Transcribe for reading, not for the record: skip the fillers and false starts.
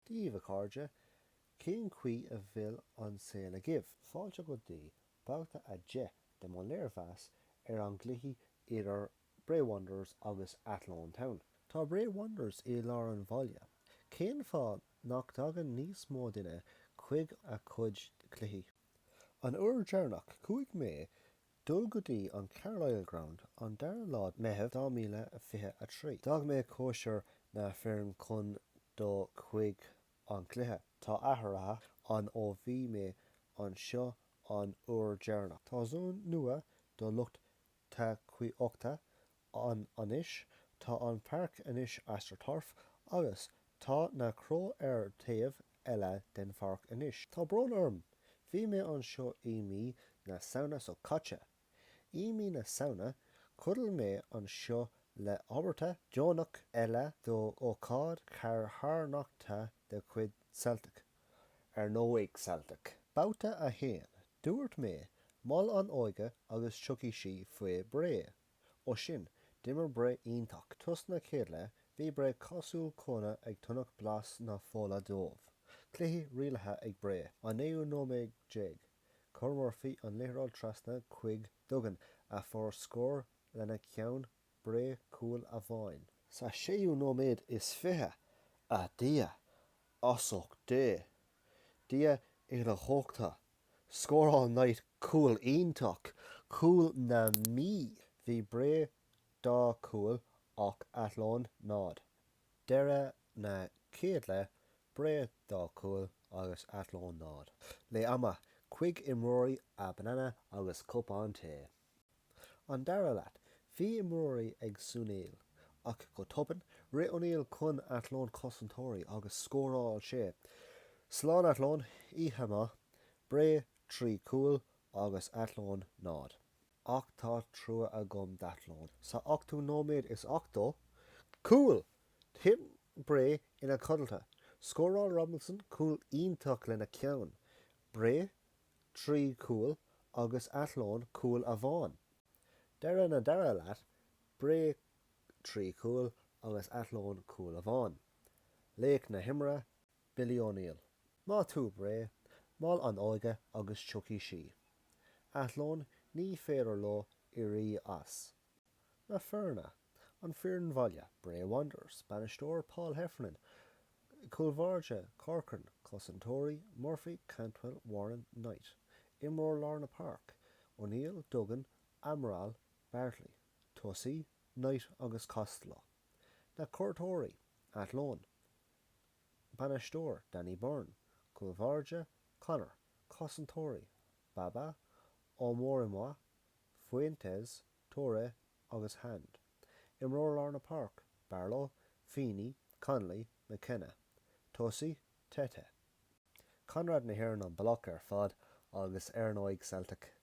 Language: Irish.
Díomh cardide, cén cuí a bhfuil an saoil a gibh. Fáilte go dtí Babhta a de mon léirmheas an gcluiche idir Bray Wonders agus Athlone Town. Tá Bray Wonders i lár an bhaile. Cén fád nach dagan níos mó duine chuig a cuid cluiche. An uair dearnach 5 Mé dul go dtí an Carlisle Ground an dara lád meitheamh 2023. Dag mé cóisiir na fearin chun do chuig an cluiche. Tá athraithe an ó bhí mé an seo an uair dearnach. Tá zón nua do lucht tá chuíochta an anois, tá an parc anois astroturf agus tá na cró taobh eile den parc anois. Tá brón orm. Bhí mé an seo mí na saona so caite. Mí na saona cuidill mé an seo le ábharta Johnach eile do ócáid car tharnachta de chuid Celtic nóigh Celtic. Babhta a hÉireann dúirt mé mal an óige agus chluiche faoi Bray. Ó sin d'imir Bray iontach. Tus na chéad le bhí Bray cosúil cóna ag tunnach blas na fóla dómh. Cluiche rialaithe ag Bray. An 19 chur fí an léireáil trasna chuig dugan a fór scór lena ceann Bray cúil a bháin. Sa 16 is fiche a dia osach dé. Dia ar a chóchta. Scór all night cúil iontach. Cúil na mí. Bhí Bray dá cúil ach Athlone nád. Deire na chéad le Bray dá cúil agus Athlone nád. Le ama 5 imreoirí a banana agus cupán té. An dara leat, bhí imreoirí ag súnéal ach go tobann rith O'Neill chun Athlone cosantóirí agus scóráil sé. Slán Athlone hÉireann Bray 3 cúil agus Athlone nád. Ach tá trua a gom d'Athlone. Sa 8 is 8 cúil. Tim Bray ina cuddalta. Scóráil Robinson cúil iontach lena ceann. Bray 3 cúil agus Athlone cúil a bháin. Deire na dara leat Bray 3 cúil agus Athlone cúil a bháin. Léic na himire Billy O'Neill. Má tú Bray, mal an óige agus chluiche. Athlone ní féidir lo I rí as. Na fearna, an fearin bhaile, Bray Wonders, Bannisteoir Paul Heffernan, Coolvarge, Corcoran, Cosantóirí, Murphy, Cantwell, Warren, Knight, Imróir Lárna Park, O'Neill, Duggan, Amaral, Bartley, Tussey, Knight agus Costello. Na Cortóirí, Athlone, Bannisteoir, Danny Byrne, Coolvarge, Connor, Cosantóirí, Baba, O'Morimois, Fuentes, Torre agus Hand. Imróir Lárna Park, Barlow, Feeney, Connolly, McKenna. Tussey, Tete. Conradh na hÉireann an bloc ar fad agus nóigh Celtic.